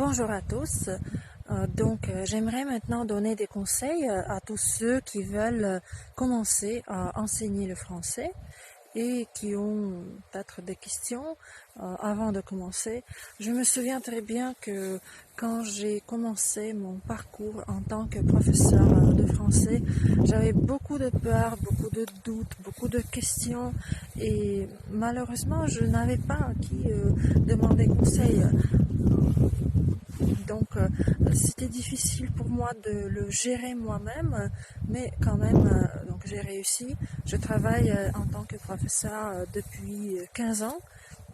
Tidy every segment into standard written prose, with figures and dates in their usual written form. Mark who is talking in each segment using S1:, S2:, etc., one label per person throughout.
S1: Bonjour à tous. J'aimerais maintenant donner des conseils à tous ceux qui veulent commencer à enseigner le français et qui ont peut-être des questions avant de commencer. Je me souviens très bien que quand j'ai commencé mon parcours en tant que professeur de français, j'avais beaucoup de peur, beaucoup de doutes, beaucoup de questions et malheureusement je n'avais pas à qui demander conseil. C'était difficile pour moi de le gérer moi-même, mais quand même, j'ai réussi. Je travaille en tant que professeur depuis 15 ans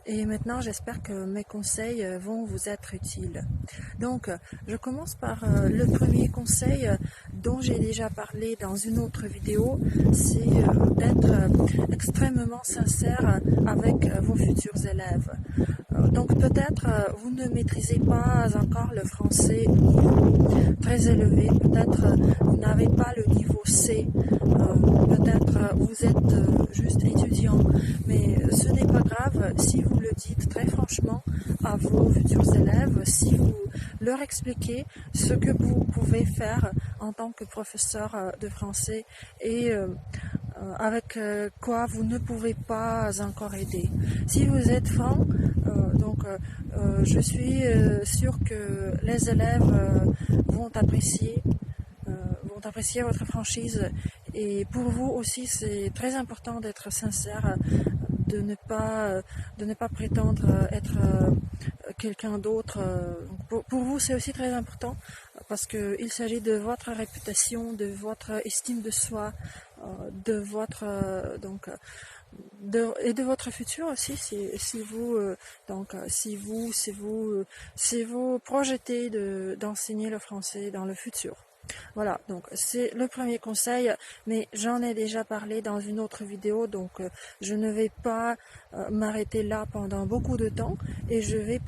S1: et maintenant j'espère que mes conseils vont vous être utiles. Je commence par le premier conseil dont j'ai déjà parlé dans une autre vidéo, c'est d'être extrêmement sincère avec vos futurs élèves. Donc peut-être vous ne maîtrisez pas encore le français au niveau très élevé, peut-être vous n'avez pas le niveau C, peut-être vous êtes juste étudiant, mais ce n'est pas grave si vous le dites très franchement à vos futurs élèves, si vous leur expliquez ce que vous pouvez faire en tant que professeur de français et avec quoi vous ne pouvez pas encore aider. Si vous êtes franc, je suis sûre que les élèves vont apprécier votre franchise et pour vous aussi c'est très important d'être sincère, de ne pas prétendre être quelqu'un d'autre. Pour vous c'est aussi très important parce qu'il s'agit de votre réputation, de votre estime de soi, de votre et de votre futur aussi si vous projetez d'enseigner le français dans le futur. Voilà, donc c'est le premier conseil, mais j'en ai déjà parlé dans une autre vidéo, donc je ne vais pas m'arrêter là pendant beaucoup de temps et je vais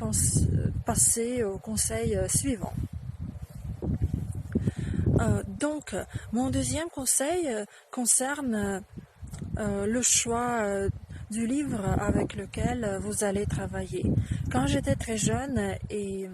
S1: passer au conseil suivant. Mon deuxième conseil concerne le choix du livre avec lequel vous allez travailler. Quand j'étais très jeune et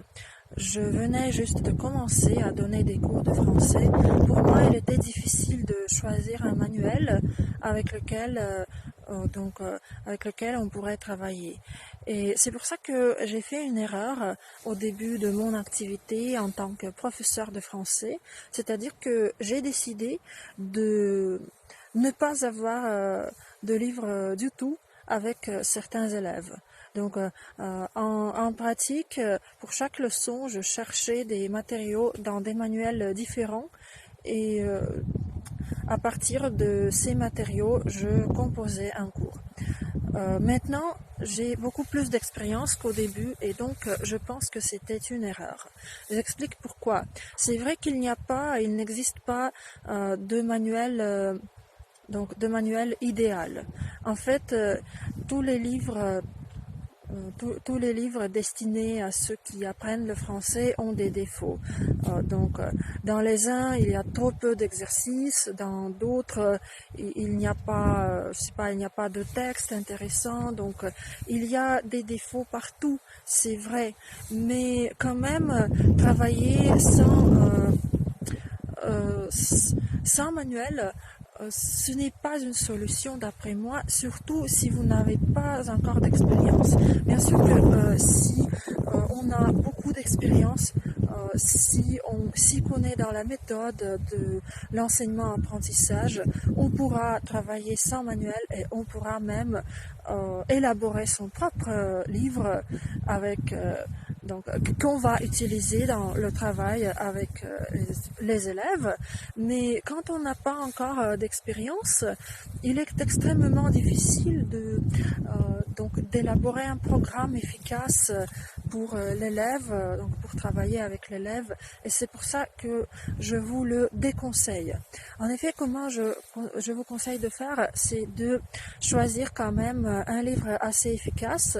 S1: je venais juste de commencer à donner des cours de français, pour moi il était difficile de choisir un manuel avec lequel on pourrait travailler. Et c'est pour ça que j'ai fait une erreur au début de mon activité en tant que professeur de français, c'est-à-dire que j'ai décidé de ne pas avoir de livre du tout avec certains élèves. En pratique, pour chaque leçon, je cherchais des matériaux dans des manuels différents et à partir de ces matériaux, je composais un cours. Maintenant, j'ai beaucoup plus d'expérience qu'au début et donc je pense que c'était une erreur. J'explique pourquoi. C'est vrai qu'il n'existe pas de manuel de manuel idéal. En fait, tous les livres destinés à ceux qui apprennent le français ont des défauts. Dans les uns, il y a trop peu d'exercices, dans d'autres, il n'y a pas, il n'y a pas de texte intéressant. Il y a des défauts partout, c'est vrai. Mais quand même, travailler sans manuel, ce n'est pas une solution d'après moi, surtout si vous n'avez pas encore d'expérience. Bien sûr que si on a beaucoup d'expérience, si on s'y connaît dans la méthode de l'enseignement-apprentissage, on pourra travailler sans manuel et on pourra même élaborer son propre livre avec qu'on va utiliser dans le travail avec les élèves. Mais quand on n'a pas encore d'expérience, il est extrêmement difficile d'élaborer un programme efficace pour l'élève, pour travailler avec l'élève, et c'est pour ça que je vous le déconseille. En effet, comment je vous conseille de faire, c'est de choisir quand même un livre assez efficace.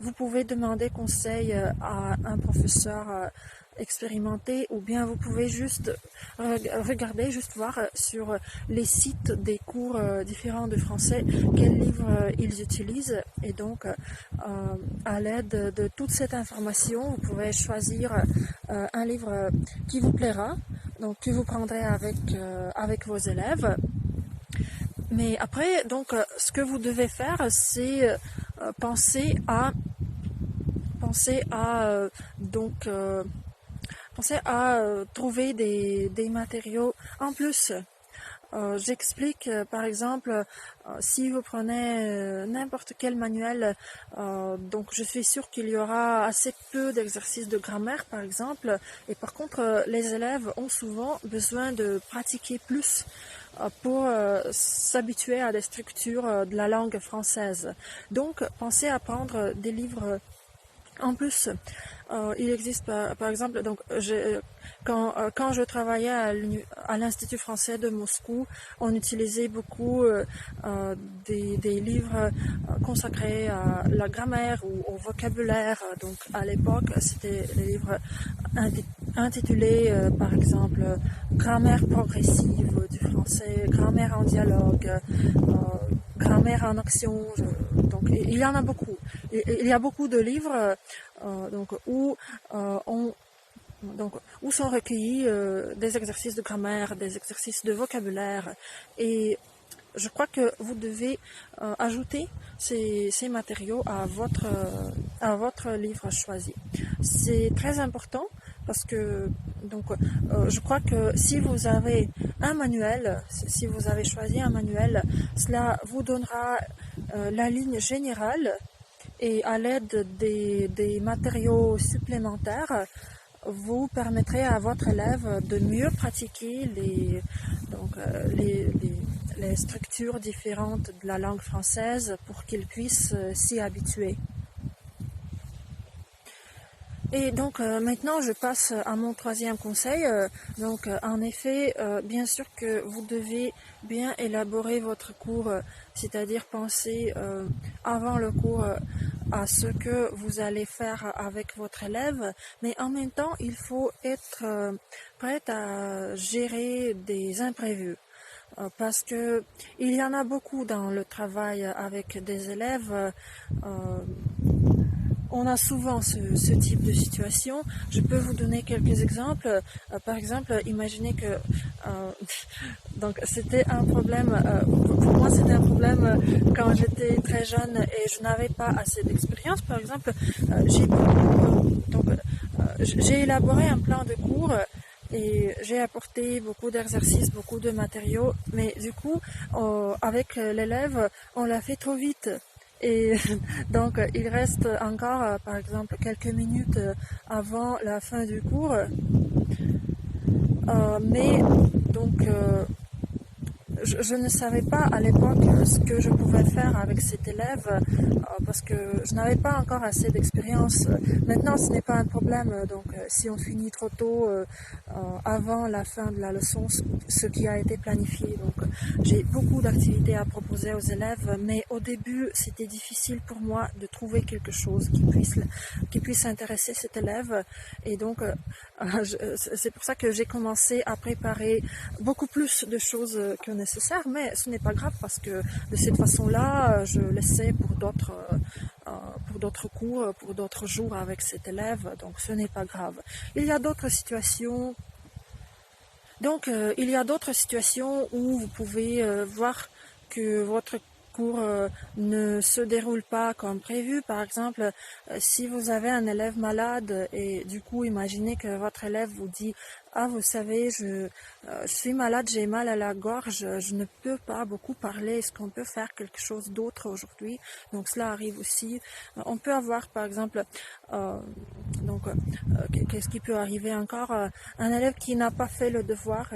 S1: Vous pouvez demander conseil à un professeur expérimenter, ou bien vous pouvez juste regarder, juste voir sur les sites des cours différents de français quels livres ils utilisent, et donc à l'aide de toute cette information, vous pouvez choisir un livre qui vous plaira, donc que vous prendrez avec vos élèves. Mais après, donc, ce que vous devez faire, c'est penser à penser à donc penser à trouver des matériaux en plus. J'explique par exemple, si vous prenez n'importe quel manuel, donc je suis sûre qu'il y aura assez peu d'exercices de grammaire par exemple, et par contre les élèves ont souvent besoin de pratiquer plus pour s'habituer à des structures de la langue française. Donc pensez à prendre des livres en plus. Il existe par exemple, donc quand je travaillais à l'Institut français de Moscou, on utilisait beaucoup des livres consacrés à la grammaire ou au vocabulaire. Donc à l'époque, c'était les livres intitulés par exemple Grammaire progressive du français, Grammaire en dialogue, Grammaire en action. Donc il y en a beaucoup. Il y a beaucoup de livres donc où sont recueillis des exercices de grammaire, des exercices de vocabulaire, et je crois que vous devez ajouter ces matériaux à votre livre choisi. C'est très important parce que donc je crois que si vous avez un manuel, si vous avez choisi un manuel, cela vous donnera la ligne générale, et à l'aide des matériaux supplémentaires, vous permettrez à votre élève de mieux pratiquer les structures différentes de la langue française pour qu'il puisse s'y habituer. Et donc maintenant je passe à mon troisième conseil. Donc en effet, bien sûr que vous devez bien élaborer votre cours, c'est-à-dire penser avant le cours à ce que vous allez faire avec votre élève, mais en même temps il faut être prête à gérer des imprévus. Parce que il y en a beaucoup dans le travail avec des élèves. On a souvent ce type de situation. Je peux vous donner quelques exemples. Par exemple, imaginez que donc c'était un problème, pour moi c'était un problème quand j'étais très jeune et je n'avais pas assez d'expérience. Par exemple, j'ai élaboré un plan de cours et j'ai apporté beaucoup d'exercices, beaucoup de matériaux, mais du coup, avec l'élève, on l'a fait trop vite. Et donc, il reste encore, par exemple, quelques minutes avant la fin du cours. Mais donc, je ne savais pas à l'époque ce que je pouvais faire avec cet élève parce que je n'avais pas encore assez d'expérience. Maintenant, ce n'est pas un problème. Donc, si on finit trop tôt avant la fin de la leçon, ce qui a été planifié. Donc, j'ai beaucoup d'activités à proposer aux élèves, mais au début, c'était difficile pour moi de trouver quelque chose qui puisse intéresser cet élève. Et donc, c'est pour ça que j'ai commencé à préparer beaucoup plus de choses que nécessaire, mais ce n'est pas grave parce que de cette façon-là, je laissais pour d'autres cours, pour d'autres jours avec cet élève, donc ce n'est pas grave. Il y a d'autres situations. Donc, il y a d'autres situations où vous pouvez voir que votre cours ne se déroule pas comme prévu. Par exemple, si vous avez un élève malade et du coup, imaginez que votre élève vous dit « Ah, vous savez, je suis malade, j'ai mal à la gorge, je ne peux pas beaucoup parler, est-ce qu'on peut faire quelque chose d'autre aujourd'hui ?» Donc cela arrive aussi. On peut avoir par exemple, qu'est-ce qui peut arriver encore? Un élève qui n'a pas fait le devoir,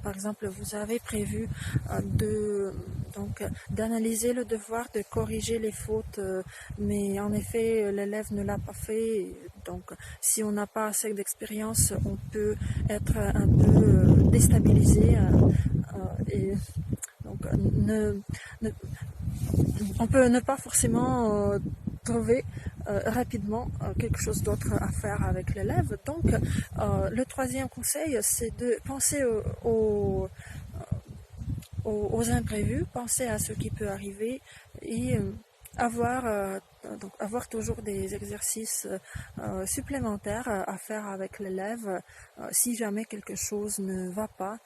S1: par exemple vous avez prévu d'analyser le devoir, de corriger les fautes, mais en effet l'élève ne l'a pas fait. Donc si on n'a pas assez d'expérience, on peut être un peu déstabilisé et donc on peut ne pas forcément trouver rapidement quelque chose d'autre à faire avec l'élève. Donc, le troisième conseil, c'est de penser aux imprévus, penser à ce qui peut arriver et avoir toujours des exercices supplémentaires à faire avec l'élève si jamais quelque chose ne va pas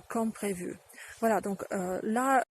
S1: comme prévu. Voilà, donc là,